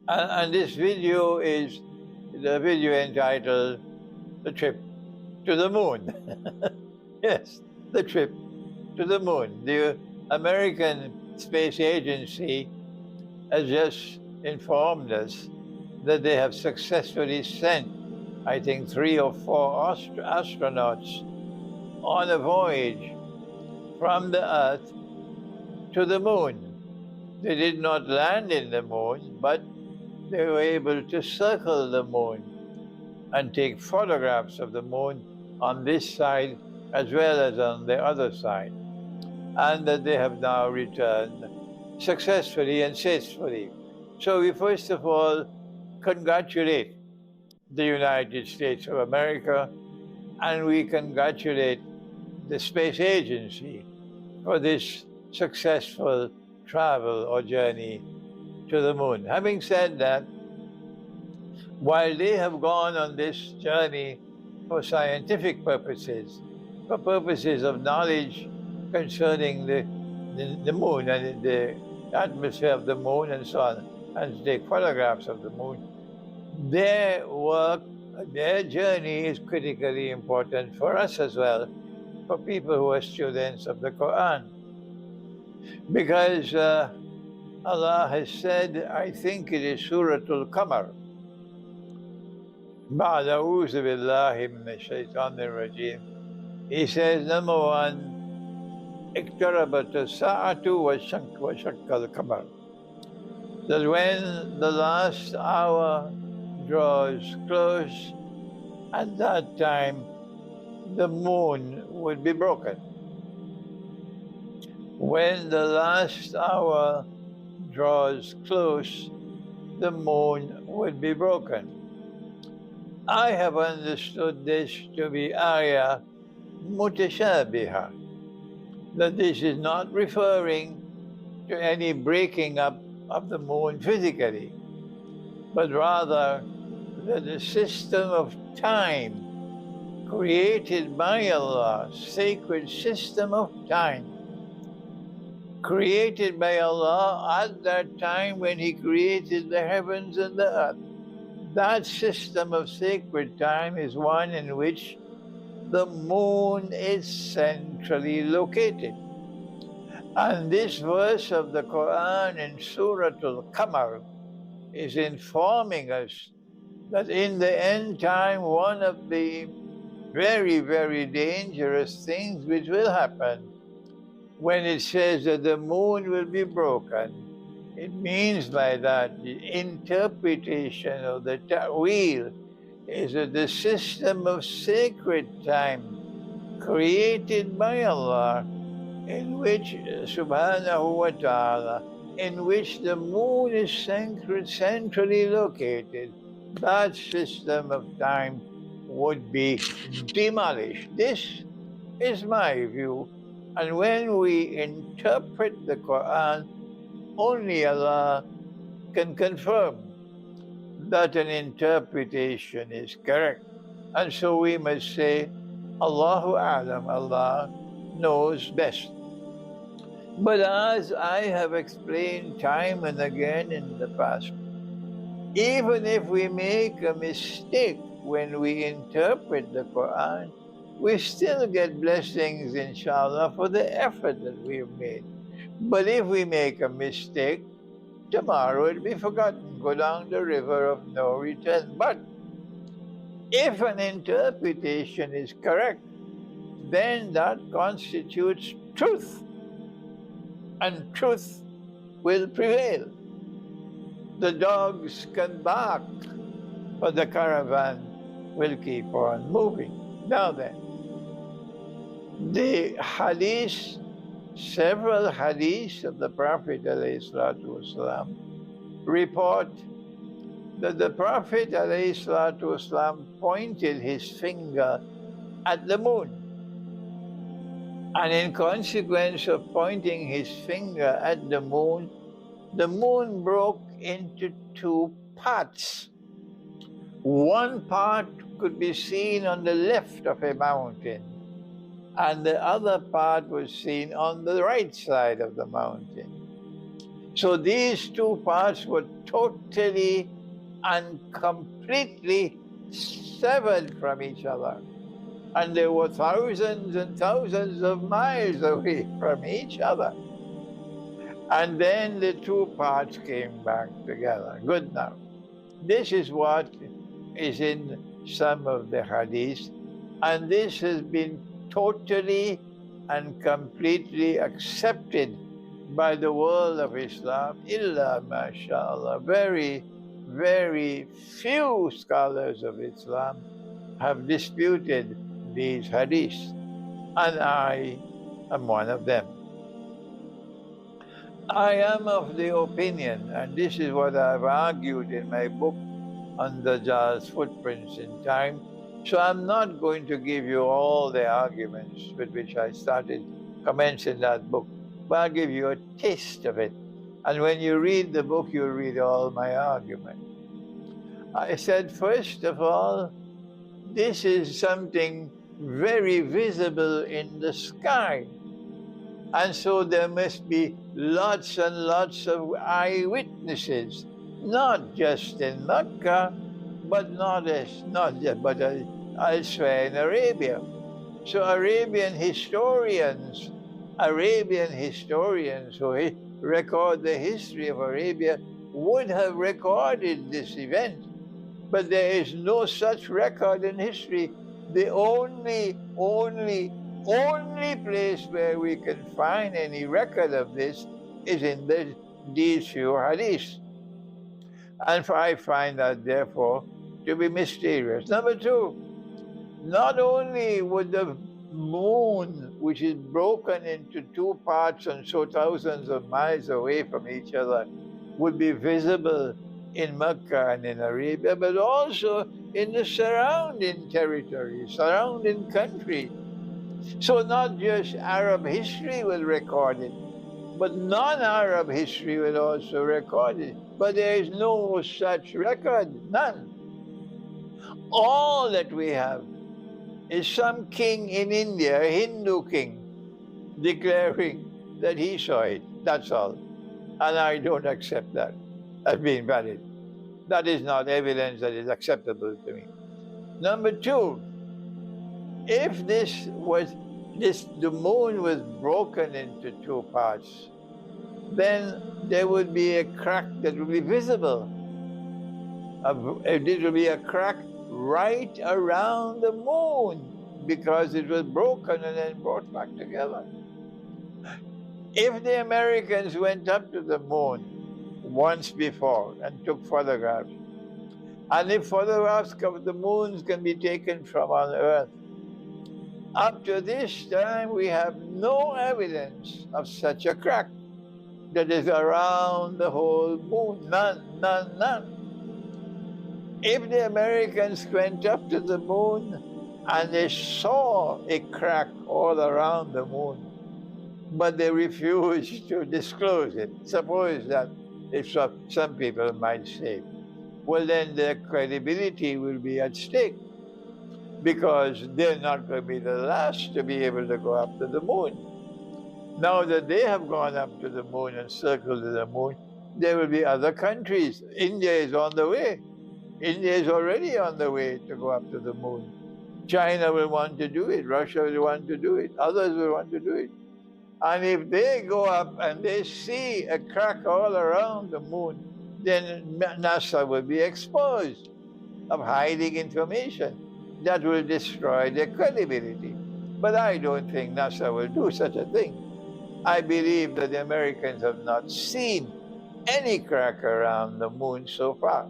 And this video is the video entitled The Trip to the Moon. Yes, the trip to the moon. The American Space Agency has just informed us that they have successfully sent, I think, 3 or 4 astronauts on a voyage from the Earth to the moon. They did not land in the moon, but they were able to circle the moon and take photographs of the moon on this side as well as on the other side. And that they have now returned successfully and safely. So we first of all congratulate the United States of America, and we congratulate the Space Agency for this successful travel or journey to the moon. Having said that, while they have gone on this journey for scientific purposes, for purposes of knowledge concerning the moon and the atmosphere of the moon and so on, and take photographs of the moon, their work, their journey is critically important for us as well, for people who are students of the Quran. Because Allah has said, I think it is Surah Al-Qamar, بعد أعوذ بالله من الشيطان الرجيم. He says, number 1, اقتربت الساعة وشق القمر. That when the last hour draws close, at that time the moon would be broken. When the last hour draws close, the moon would be broken. I have understood this to be ayah mutashabiha, that this is not referring to any breaking up of the moon physically, but rather that the system of time created by Allah, sacred system of time, created by Allah at that time when He created the heavens and the earth. That system of sacred time is one in which the moon is centrally located. And this verse of the Quran in Surah Al-Qamar is informing us that in the end time, one of the very, very dangerous things which will happen when it says that the moon will be broken, it means by that the interpretation of the ta'wil is that the system of sacred time created by Allah, in which subhanahu wa ta'ala, in which the moon is centrally located, that system of time would be demolished. This is my view. And when we interpret the Quran, only Allah can confirm that an interpretation is correct. And so we must say, Allahu A'lam, Allah knows best. But as I have explained time and again in the past, even if we make a mistake when we interpret the Quran, we still get blessings, inshallah, for the effort that we have made. But if we make a mistake, tomorrow it'll be forgotten, go down the river of no return. But if an interpretation is correct, then that constitutes truth, and truth will prevail. The dogs can bark, but the caravan will keep on moving. Now then, the hadith, several hadiths of the Prophet ﷺ report that the Prophet ﷺ pointed his finger at the moon. And in consequence of pointing his finger at the moon broke into 2 parts. One part could be seen on the left of a mountain, and the other part was seen on the right side of the mountain. So these two parts were totally and completely severed from each other. And they were thousands and thousands of miles away from each other. And then the two parts came back together. Good now. This is what is in some of the hadiths, and this has been totally and completely accepted by the world of Islam. Illa mashallah, very, very few scholars of Islam have disputed these hadiths, and I am one of them. I am of the opinion, and this is what I've argued in my book on Dajjal's footprints in time. So I'm not going to give you all the arguments with which I started commencing that book, but I'll give you a taste of it. And when you read the book, you'll read all my argument. I said, first of all, this is something very visible in the sky. And so there must be lots and lots of eyewitnesses, not just in Makkah, but elsewhere in Arabia. So Arabian historians who record the history of Arabia would have recorded this event, but there is no such record in history. The only place where we can find any record of this is in these few hadiths. And I find that, therefore, to be mysterious. Number two, not only would the moon, which is broken into two parts and so thousands of miles away from each other, would be visible in Makkah and in Arabia, but also in the surrounding territories, surrounding countries. So not just Arab history will record it, but non-Arab history will also record it. But there is no such record, none. All that we have is some king in India, a Hindu king, declaring that he saw it. That's all. And I don't accept that as being valid. That is not evidence that is acceptable to me. Number two, if the moon was broken into two parts, then there would be a crack that would be visible. It would be a crack right around the moon because it was broken and then brought back together. If the Americans went up to the moon once before and took photographs, and if photographs of the moons can be taken from on Earth, up to this time we have no evidence of such a crack that is around the whole moon. None. If the Americans went up to the moon and they saw a crack all around the moon, but they refused to disclose it, suppose that if some people might say, well, then their credibility will be at stake, because they're not going to be the last to be able to go up to the moon. Now that they have gone up to the moon and circled to the moon, there will be other countries. India is on the way. India is already on the way to go up to the moon. China will want to do it. Russia will want to do it. Others will want to do it. And if they go up and they see a crack all around the moon, then NASA will be exposed of hiding information. That will destroy their credibility. But I don't think NASA will do such a thing. I believe that the Americans have not seen any crack around the moon so far.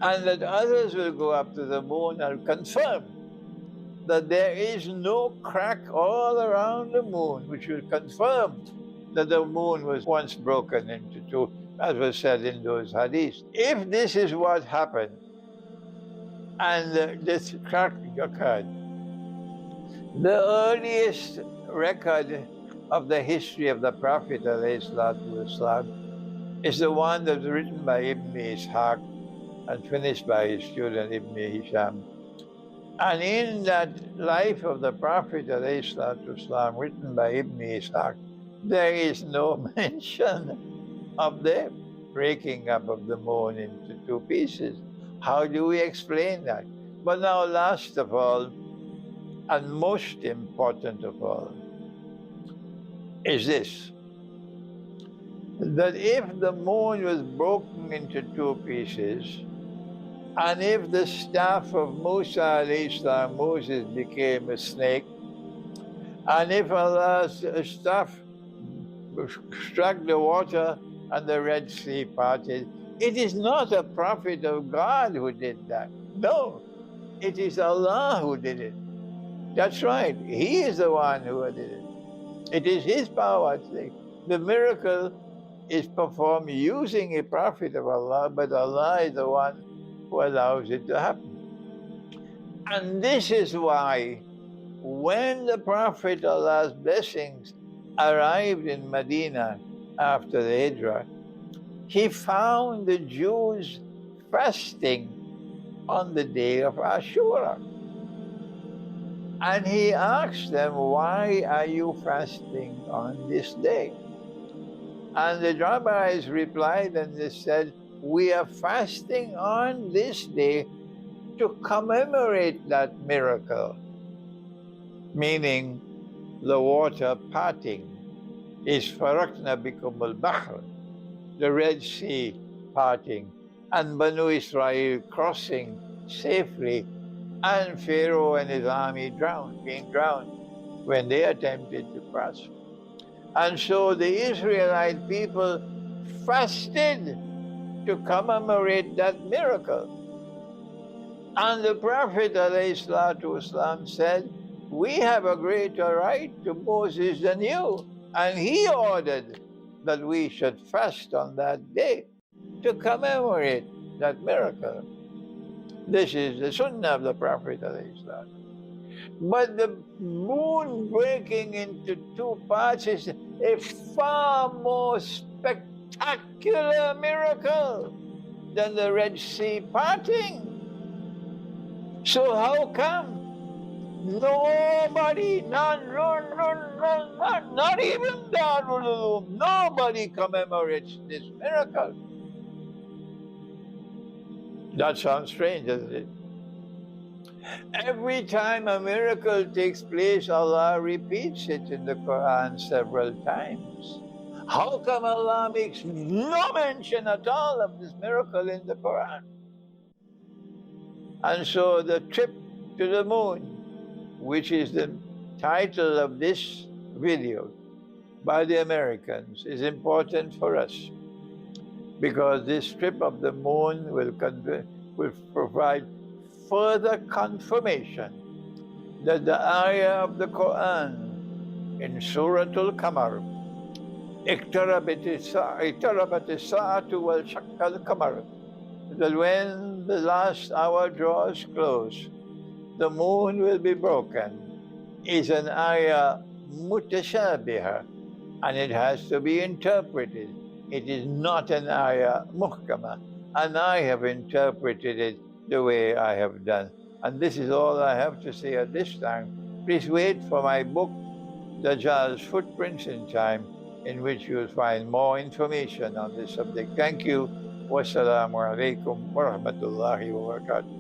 And that others will go up to the moon and confirm that there is no crack all around the moon, which will confirm that the moon was once broken into two, as was said in those hadiths. If this is what happened, and this crack occurred, the earliest record of the history of the Prophet ﷺ is the one that was written by Ibn Ishaq and finished by his student Ibn Hisham. And in that life of the Prophet ﷺ, written by Ibn Ishaq, there is no mention of the breaking up of the moon into two pieces. How do we explain that? But now, last of all, and most important of all, is this: that if the moon was broken into two pieces, and if the staff of Musa alayhi salam, Moses, became a snake, and if Allah's staff struck the water and the Red Sea parted, it is not a prophet of God who did that. No, it is Allah who did it. That's right. He is the one who did it. It is His power. The miracle is performed using a prophet of Allah, but Allah is the one who allows it to happen. And this is why when the Prophet, Allah's blessings, arrived in Medina after the Hijrah, he found the Jews fasting on the day of Ashura. And he asked them, why are you fasting on this day? And the rabbis replied and they said, we are fasting on this day to commemorate that miracle, meaning the water parting is farakna bikum al-bahr, the Red Sea parting, and Banu Israel crossing safely, and Pharaoh and his army being drowned when they attempted to cross. And so the Israelite people fasted to commemorate that miracle. And the Prophet ﷺ said, we have a greater right to Moses than you. And he ordered that we should fast on that day to commemorate that miracle. This is the sunnah of the Prophet ﷺ. But the moon breaking into two parts is a far more spectacular miracle than the Red Sea parting. So how come nobody, not even Darul Uloom, nobody commemorates this miracle? That sounds strange, doesn't it? Every time a miracle takes place, Allah repeats it in the Quran several times. How come Allah makes no mention at all of this miracle in the Quran? And so the trip to the moon, which is the title of this video by the Americans, is important for us, because this trip of the moon will provide further confirmation that the ayah of the Quran in Surah Al-Qamar, اقتربت الساعة وانشق القمر, that when the last hour draws close, the moon will be broken, is an ayah mutashabiha, and it has to be interpreted. It is not an ayah muhkama, and I have interpreted it the way I have done. And this is all I have to say at this time. Please wait for my book, Dajjal's Footprints in Time, in which you will find more information on this subject. Thank you. Wassalamu alaikum wa rahmatullahi wa barakatuh.